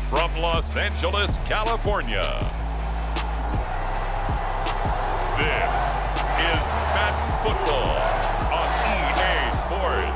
from Los Angeles, California. This is Madden Football on EA Sports.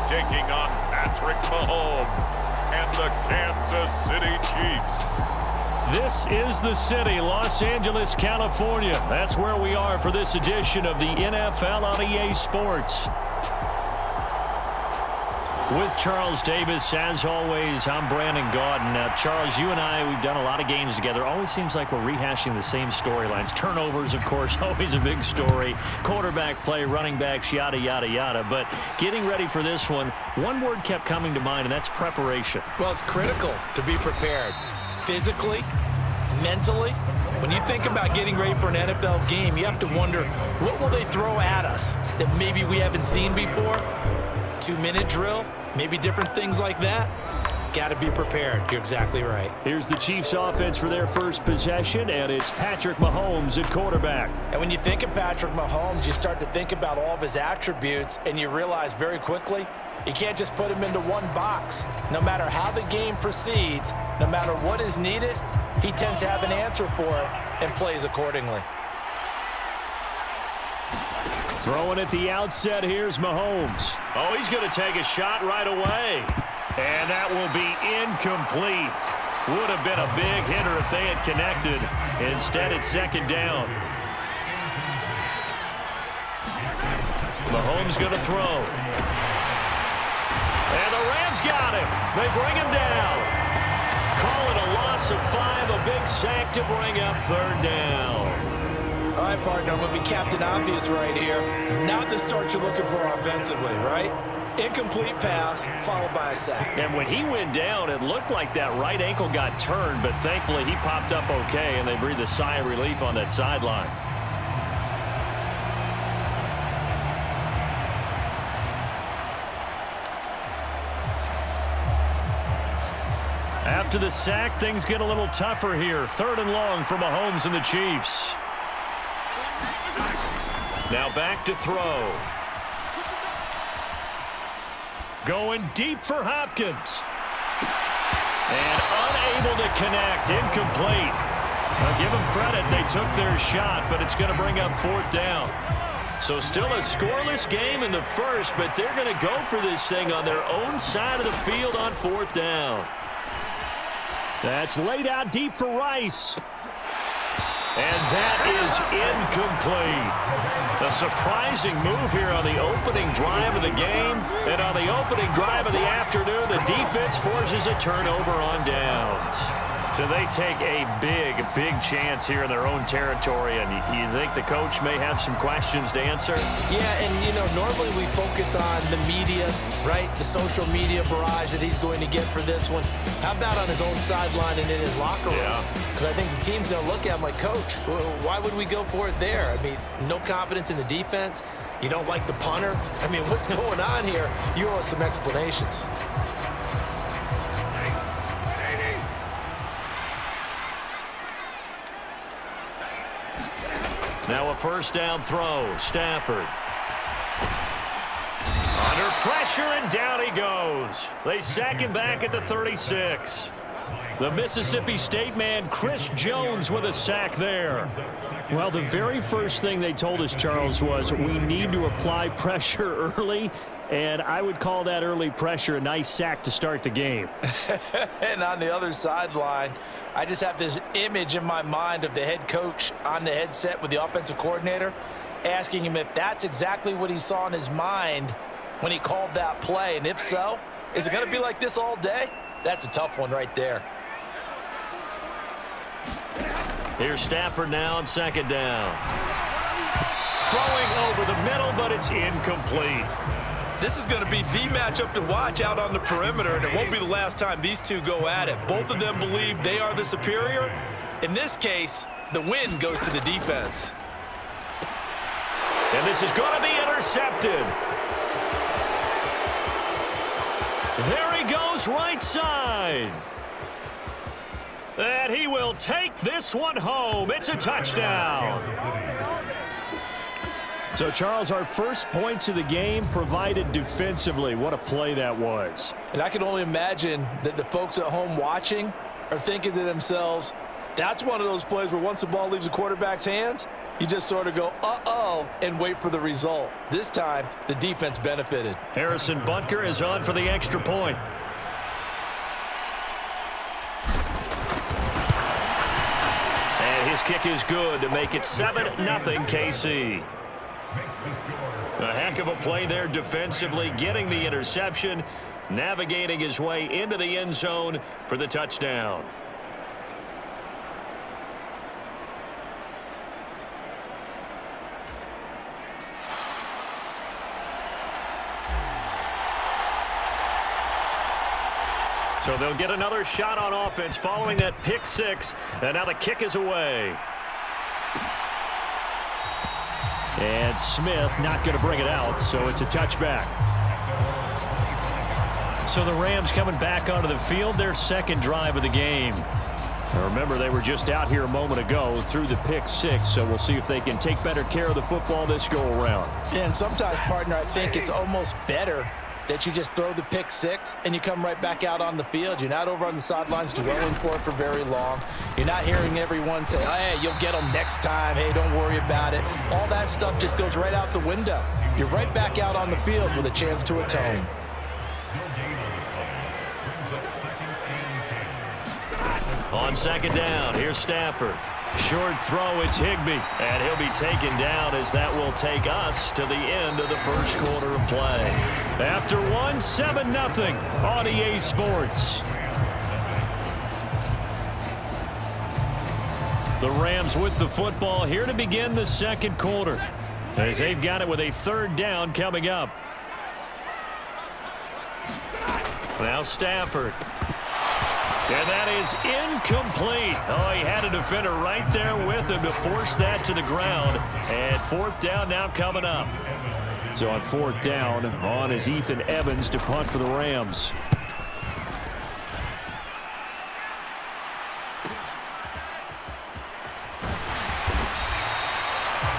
Taking on Patrick Mahomes and the Kansas City Chiefs. This is the city, Los Angeles, California. That's where we are for this edition of the NFL on EA Sports. With Charles Davis, as always, I'm Brandon Gaudin. Now, Charles, you and I, we've done a lot of games together. Always seems like we're rehashing the same storylines. Turnovers, of course, always a big story. Quarterback play, running backs, yada, yada, yada. But getting ready for this one word kept coming to mind, and that's preparation. Well, it's critical to be prepared physically, mentally. When you think about getting ready for an NFL game, you have to wonder, what will they throw at us that maybe we haven't seen before? 2-minute drill, maybe different things like that. Got to be prepared. You're exactly right. Here's the Chiefs offense for their first possession, and it's Patrick Mahomes at quarterback. And when you think of Patrick Mahomes, you start to think about all of his attributes, and you realize very quickly, you can't just put him into one box. No matter how the game proceeds, no matter what is needed, he tends to have an answer for it and plays accordingly. Throwing at the outset, here's Mahomes. Oh, he's going to take a shot right away. And that will be incomplete. Would have been a big hitter if they had connected. Instead, it's second down. Mahomes going to throw. And the Rams got him. They bring him down. Call it a loss of 5, a big sack to bring up third down. All right, partner, I'm going to be Captain Obvious right here. Not the start you're looking for offensively, right? Incomplete pass, followed by a sack. And when he went down, it looked like that right ankle got turned, but thankfully he popped up okay, and they breathed a sigh of relief on that sideline. After the sack, things get a little tougher here. Third and long for Mahomes and the Chiefs. Now back to throw. Going deep for Hopkins. And unable to connect. Incomplete. Now give them credit. They took their shot, but it's going to bring up fourth down. So still a scoreless game in the first, but they're going to go for this thing on their own side of the field on fourth down. That's laid out deep for Rice. And that is incomplete. A surprising move here on the opening drive of the game. And on the opening drive of the afternoon, the defense forces a turnover on downs. So they take a big chance here in their own territory. And you think the coach may have some questions to answer? Yeah, and, you know, normally we focus on the media, right? The social media barrage that he's going to get for this one. How about on his own sideline and in his locker room? Yeah. Because I think the team's going to look at him like, Coach, why would we go for it there? I mean, no confidence in the defense. You don't like the punter. I mean, what's going on here? You owe us some explanations. Now a first down throw. Stafford. Under pressure, and down he goes. They sack him back at the 36. The Mississippi State man, Chris Jones, with a sack there. Well, the very first thing they told us, Charles, was we need to apply pressure early, and I would call that early pressure a nice sack to start the game. And on the other sideline, I just have this image in my mind of the head coach on the headset with the offensive coordinator asking him if that's exactly what he saw in his mind when he called that play. And if so, is it going to be like this all day? That's a tough one right there. Here's Stafford now on second down. Throwing over the middle, but it's incomplete. This is going to be the matchup to watch out on the perimeter, and it won't be the last time these two go at it. Both of them believe they are the superior. In this case, the win goes to the defense. And this is going to be intercepted. There he goes right side. And he will take this one home. It's a touchdown. So, Charles, our first points of the game provided defensively. What a play that was. And I can only imagine that the folks at home watching are thinking to themselves, that's one of those plays where once the ball leaves the quarterback's hands, you just sort of go, uh-oh, and wait for the result. This time, the defense benefited. Harrison Butker is on for the extra point. And his kick is good to make it 7-0 KC. A heck of a play there defensively, getting the interception, navigating his way into the end zone for the touchdown. So they'll get another shot on offense following that pick six, and now the kick is away. And Smith not going to bring it out, so it's a touchback. So the Rams coming back onto the field, their second drive of the game. Now remember, they were just out here a moment ago through the pick six, so we'll see if they can take better care of the football this go-around. Yeah, and sometimes, partner, I think it's almost better that you just throw the pick six and you come right back out on the field. You're not over on the sidelines dwelling for it for very long. You're not hearing everyone say, hey, you'll get them next time. Hey, don't worry about it. All that stuff just goes right out the window. You're right back out on the field with a chance to atone. On second down, here's Stafford. Short throw, it's Higbee, and he'll be taken down as that will take us to the end of the first quarter of play. After one, 7-0 on EA Sports. The Rams with the football here to begin the second quarter, as they've got it with a third down coming up. Now Stafford. And that is incomplete. Oh, he had a defender right there with him to force that to the ground. And fourth down now coming up. So on fourth down, on is Ethan Evans to punt for the Rams.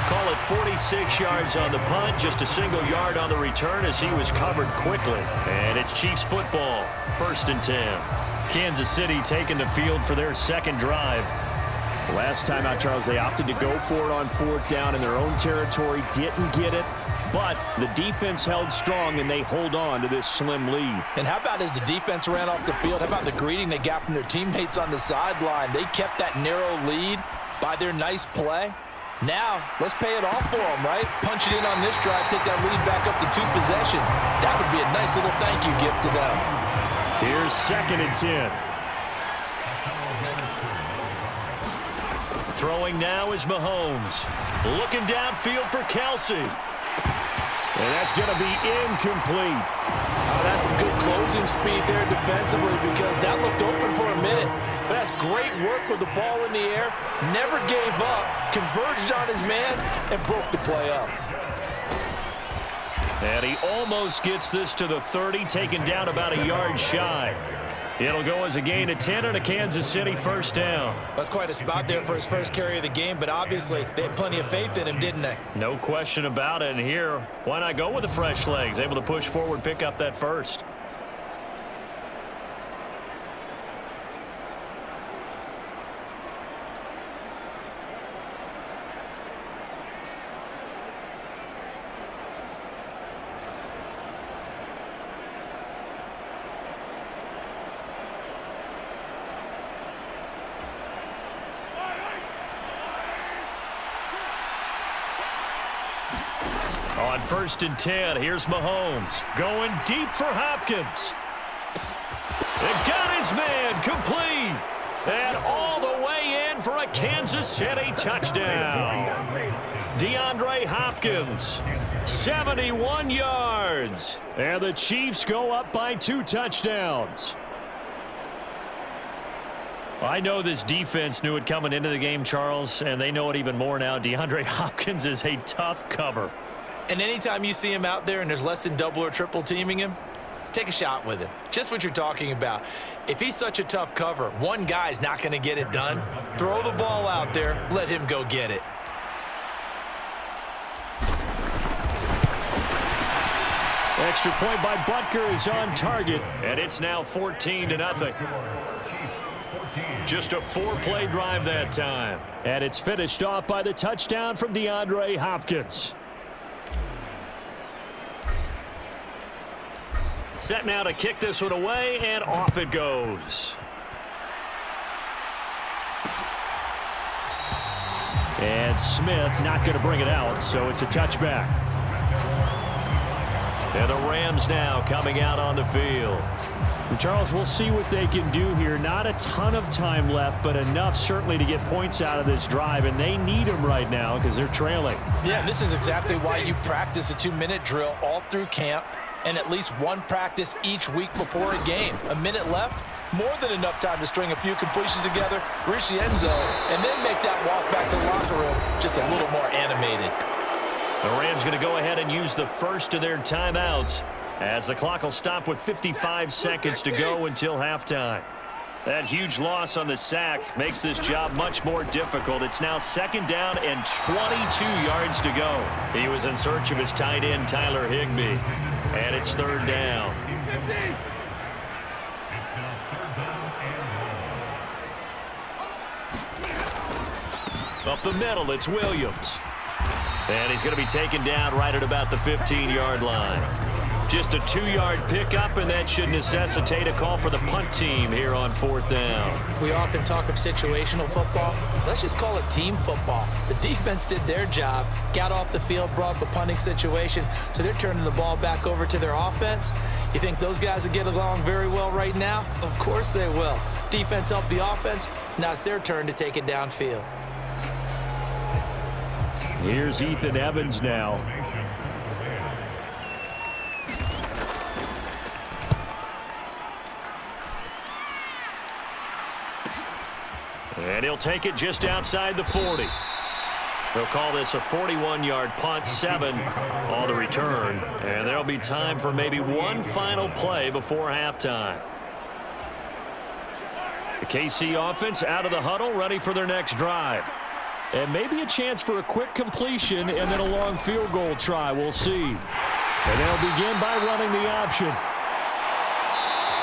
Call it 46 yards on the punt, just a single yard on the return as he was covered quickly. And it's Chiefs football, 1st and 10. Kansas City taking the field for their second drive. Last time out, Charles, they opted to go for it on fourth down in their own territory. Didn't get it, but the defense held strong, and they hold on to this slim lead. And how about as the defense ran off the field, how about the greeting they got from their teammates on the sideline? They kept that narrow lead by their nice play. Now, let's pay it off for them, right? Punch it in on this drive, take that lead back up to 2 possessions. That would be a nice little thank you gift to them. Here's 2nd and 10. Throwing now is Mahomes. Looking downfield for Kelsey. And that's going to be incomplete. Oh, that's some good closing speed there defensively because that looked open for a minute. But that's great work with the ball in the air. Never gave up, converged on his man, and broke the play up. And he almost gets this to the 30, taken down about a yard shy. It'll go as a gain of 10 and a Kansas City first down. That's quite a spot there for his first carry of the game, but obviously they had plenty of faith in him, didn't they? No question about it. And here, why not go with the fresh legs? Able to push forward, pick up that first. On 1st and 10, here's Mahomes going deep for Hopkins. And got his man complete. And all the way in for a Kansas City touchdown. DeAndre Hopkins, 71 yards. And the Chiefs go up by 2 touchdowns. I know this defense knew it coming into the game, Charles, and they know it even more now. DeAndre Hopkins is a tough cover. And anytime you see him out there and there's less than double or triple teaming him, take a shot with him. Just what you're talking about. If he's such a tough cover, one guy's not going to get it done. Throw the ball out there. Let him go get it. Extra point by Butker is on target, and it's now 14-0. Just a 4-play drive that time. And it's finished off by the touchdown from DeAndre Hopkins. Set now to kick this one away, and off it goes. And Smith not going to bring it out, so it's a touchback. And the Rams now coming out on the field. And Charles, we'll see what they can do here. Not a ton of time left, but enough certainly to get points out of this drive, and they need them right now because they're trailing. Yeah, and this is exactly why you practice a 2-minute drill all through camp and at least one practice each week before a game. A minute left, more than enough time to string a few completions together, reach the end zone, and then make that walk back to the locker room just a little more animated. The Rams going to go ahead and use the first of their timeouts as the clock will stop with 55 seconds to go until halftime. That huge loss on the sack makes this job much more difficult. It's now 2nd down and 22 yards to go. He was in search of his tight end, Tyler Higbee. And it's 3rd down. Up the middle, it's Williams. And he's going to be taken down right at about the 15-yard line. Just a 2-yard pickup, and that should necessitate a call for the punt team here on 4th down. We often talk of situational football. Let's just call it team football. The defense did their job, got off the field, brought the punting situation, so they're turning the ball back over to their offense. You think those guys will get along very well right now? Of course they will. Defense helped the offense. Now it's their turn to take it downfield. Here's Ethan Evans now. And he'll take it just outside the 40. They'll call this a 41-yard punt, 7 on the return. And there'll be time for maybe one final play before halftime. The KC offense out of the huddle, ready for their next drive. And maybe a chance for a quick completion and then a long field goal try. We'll see. And they'll begin by running the option.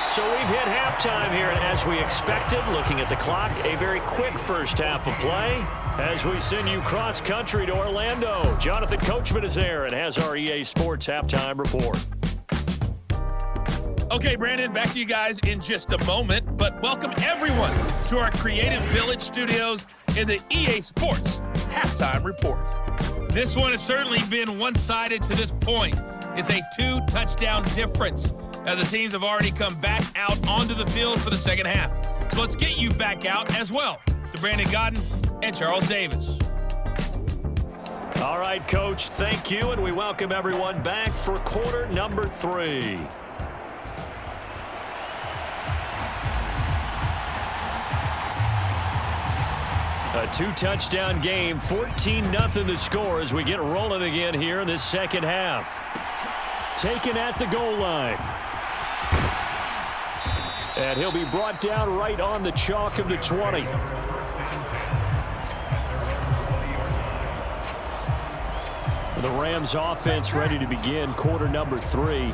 So we've hit halftime here, and as we expected, looking at the clock, a very quick first half of play as we send you cross-country to Orlando. Jonathan Coachman is there and has our EA Sports halftime report. Okay, Brandon, back to you guys in just a moment, but welcome everyone to our Creative Village studios in the EA Sports halftime report. This one has certainly been one-sided to this point. It's a 2-touchdown difference as the teams have already come back out onto the field for the second half. So let's get you back out as well to Brandon Godden and Charles Davis. All right, Coach, thank you, and we welcome everyone back for quarter number 3. A 2-touchdown game, 14-0 the score as we get rolling again here in this second half. Taken at the goal line. And he'll be brought down right on the chalk of the 20. The Rams offense ready to begin quarter number 3.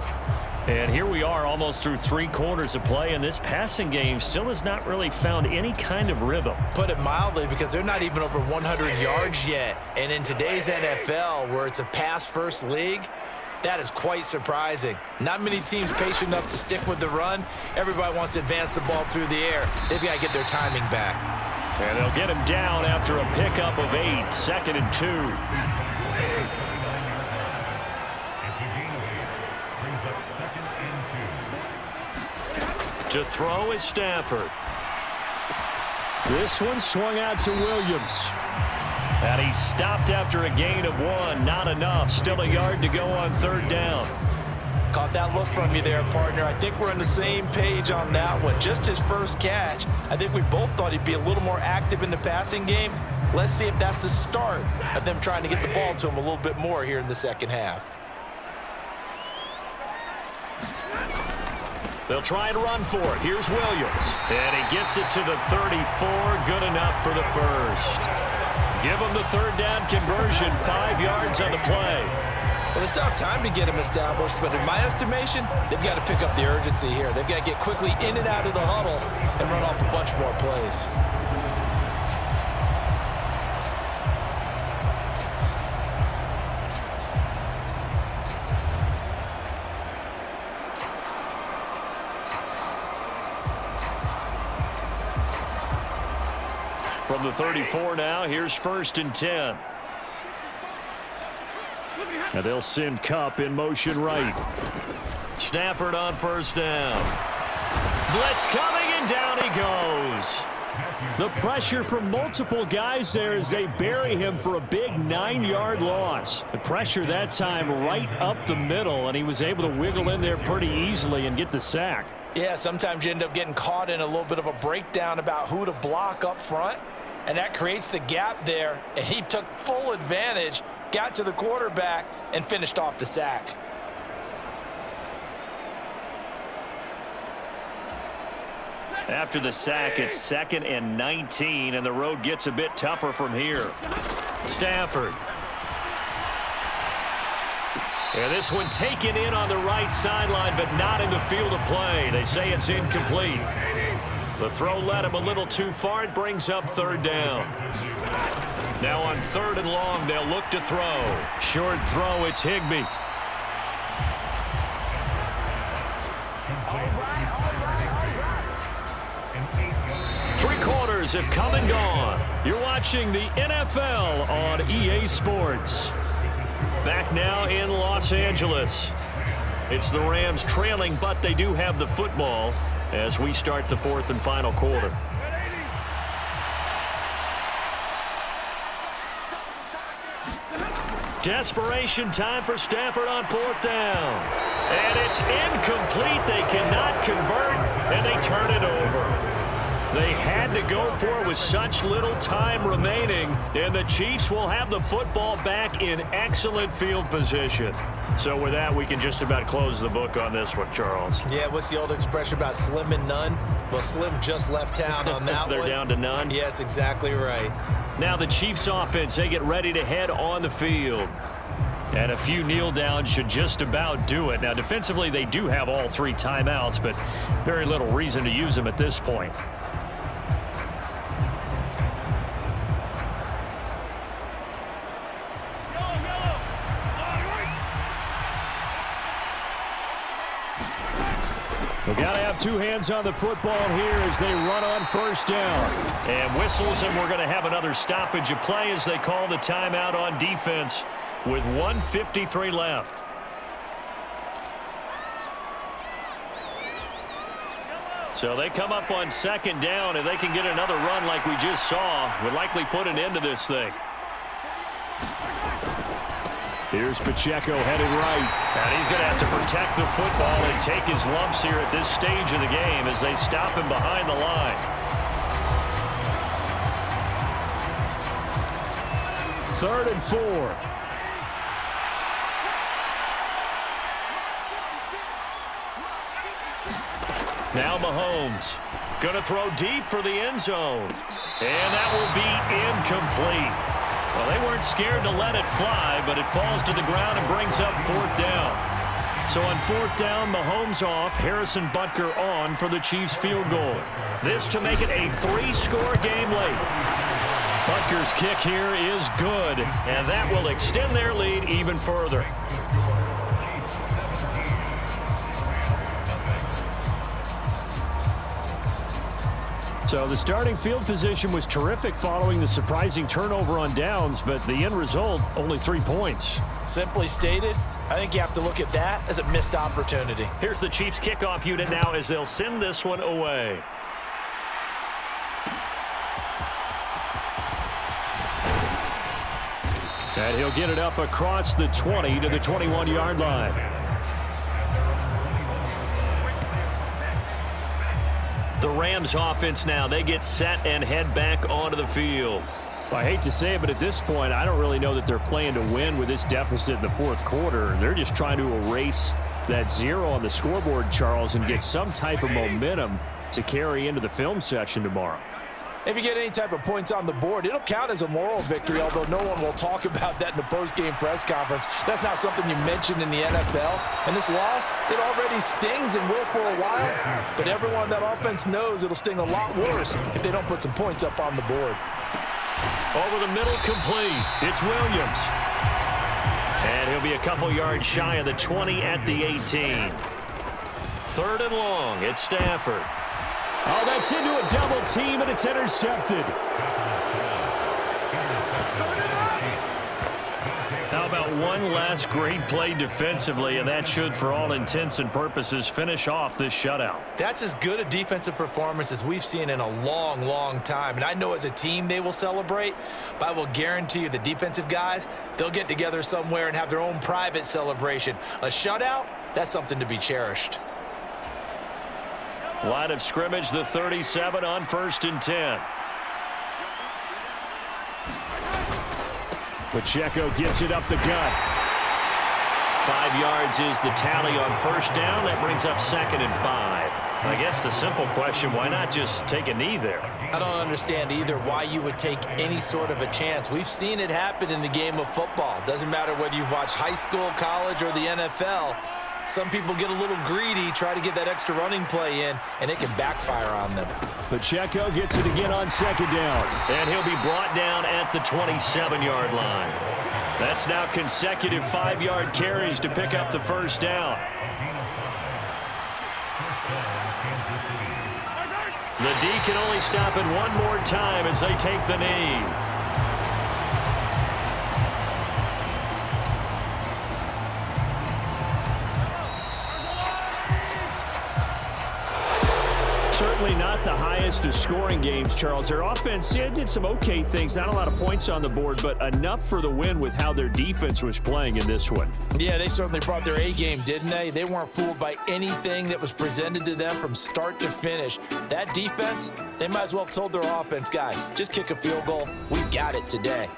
And here we are almost through 3 quarters of play, and this passing game still has not really found any kind of rhythm. Put it mildly, because they're not even over 100 yards yet. And in today's NFL, where it's a pass-first league, that is quite surprising. Not many teams patient enough to stick with the run. Everybody wants to advance the ball through the air. They've got to get their timing back. And they'll get him down after a pickup of 8, 2nd and 2. To throw is Stafford. This one swung out to Williams. And he stopped after a gain of 1. Not enough. Still a yard to go on 3rd down. Caught that look from you there, partner. I think we're on the same page on that one. Just his first catch. I think we both thought he'd be a little more active in the passing game. Let's see if that's the start of them trying to get the ball to him a little bit more here in the second half. They'll try and run for it. Here's Williams. And he gets it to the 34. Good enough for the first. Give him the 3rd down conversion. 5 yards on the play. Well, they still have time to get him established, but in my estimation, they've got to pick up the urgency here. They've got to get quickly in and out of the huddle and run off a bunch more plays. From the 34 now, here's 1st and 10. And they'll send Kupp in motion right. Stafford on 1st down. Blitz coming, and down he goes. The pressure from multiple guys there as they bury him for a big 9-yard loss. The pressure that time right up the middle, and he was able to wiggle in there pretty easily and get the sack. Yeah, sometimes you end up getting caught in a little bit of a breakdown about who to block up front, and that creates the gap there, and he took full advantage, got to the quarterback, and finished off the sack. After the sack, it's 2nd and 19, and the road gets a bit tougher from here. Stafford. And this one taken in on the right sideline, but not in the field of play. They say it's incomplete. The throw led him a little too far. It brings up 3rd down. Now on 3rd and long, they'll look to throw. Short throw, it's Higbee. Three quarters have come and gone. You're watching the NFL on EA Sports. Back now in Los Angeles. It's the Rams trailing, but they do have the football as we start the 4th and final quarter. Desperation time for Stafford on 4th down. And it's incomplete. They cannot convert, and they turn it over. They had to go for it with such little time remaining, and the Chiefs will have the football back in excellent field position. So with that, we can just about close the book on this one, Charles. Yeah, what's the old expression about slim and none? Well, Slim just left town on that They're one. They're down to none? Yes, exactly right. Now the Chiefs offense, they get ready to head on the field. And a few kneel downs should just about do it. Now defensively, they do have all 3 timeouts, but very little reason to use them at this point. We've got to have 2 hands on the football here as they run on 1st down. And whistles, and we're going to have another stoppage of play as they call the timeout on defense with 1:53 left. So they come up on 2nd down, and they can get another run like we just saw. Would likely put an end to this thing. Here's Pacheco headed right. And he's going to have to protect the football and take his lumps here at this stage of the game as they stop him behind the line. 3rd and 4. Now Mahomes going to throw deep for the end zone. And that will be incomplete. Well, they weren't scared to let it fly, but it falls to the ground and brings up 4th down. So on 4th down, Mahomes off, Harrison Butker on for the Chiefs field goal. This to make it a 3-score game late. Butker's kick here is good, and that will extend their lead even further. So the starting field position was terrific following the surprising turnover on downs, but the end result, only 3 points. Simply stated, I think you have to look at that as a missed opportunity. Here's the Chiefs kickoff unit now as they'll send this one away. And he'll get it up across the 20 to the 21-yard line. The Rams offense now, they get set and head back onto the field. Well, I hate to say it, but at this point, I don't really know that they're playing to win with this deficit in the fourth quarter. They're just trying to erase that 0 on the scoreboard, Charles, and get some type of momentum to carry into the film section tomorrow. If you get any type of points on the board, it'll count as a moral victory, although no one will talk about that in the post-game press conference. That's not something you mention in the NFL. And this loss, it already stings and will for a while. But everyone on that offense knows it'll sting a lot worse if they don't put some points up on the board. Over the middle, complete. It's Williams. And he'll be a couple yards shy of the 20 at the 18. 3rd and long. It's Stafford. Oh, that's into a double team, and it's intercepted. How about one last great play defensively, and that should, for all intents and purposes, finish off this shutout. That's as good a defensive performance as we've seen in a long, long time. And I know as a team they will celebrate, but I will guarantee you the defensive guys, they'll get together somewhere and have their own private celebration. A shutout, that's something to be cherished. Line of scrimmage, the 37 on 1st and 10. Pacheco gets it up the gut. 5 yards is the tally on 1st down. That brings up 2nd and 5. I guess the simple question, why not just take a knee there? I don't understand either why you would take any sort of a chance. We've seen it happen in the game of football. Doesn't matter whether you've watched high school, college, or the NFL. Some people get a little greedy, try to get that extra running play in, and it can backfire on them. Pacheco gets it again on 2nd down. And he'll be brought down at the 27-yard line. That's now consecutive 5-yard carries to pick up the 1st down. The D can only stop it one more time as they take the knee. Certainly not the highest of scoring games, Charles. Their offense did some okay things. Not a lot of points on the board, but enough for the win with how their defense was playing in this one. Yeah, they certainly brought their A-game, didn't they? They weren't fooled by anything that was presented to them from start to finish. That defense, they might as well have told their offense, guys, just kick a field goal. We've got it today.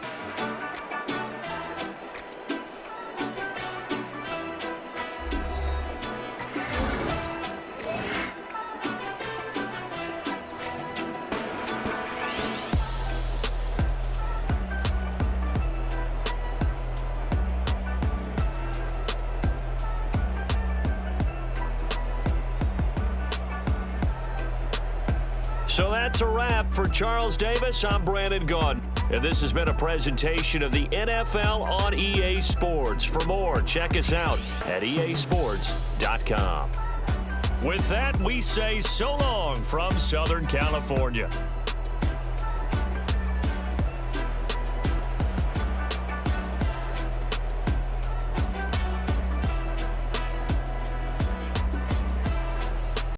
So that's a wrap for Charles Davis. I'm Brandon Gaudin, and this has been a presentation of the NFL on EA Sports. For more, check us out at easports.com. With that, we say so long from Southern California.